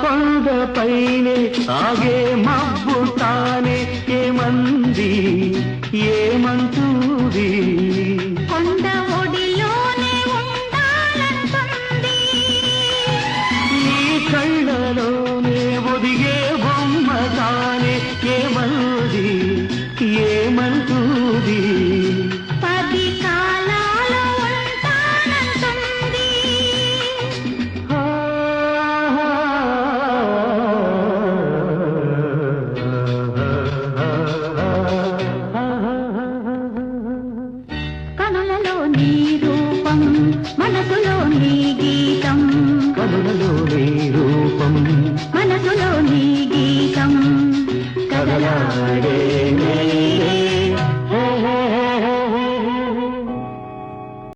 కొండపైనే ఆగే మబ్బు తానే ఏమంది ఏమంటుంది కొండ ఒడిలోనే ఉండాలంటుంది నీ కళ్ళలోనే ఒదిగే బొమ్మ తానే ఏమంది ఏమంటుంది 10 కాలాలు ఉంటానంటుంది కనులలో నీ రూపం మనసులో నీ గీతం కనులలో నీ రూపం మనసులో నీ గీతం కదలాడే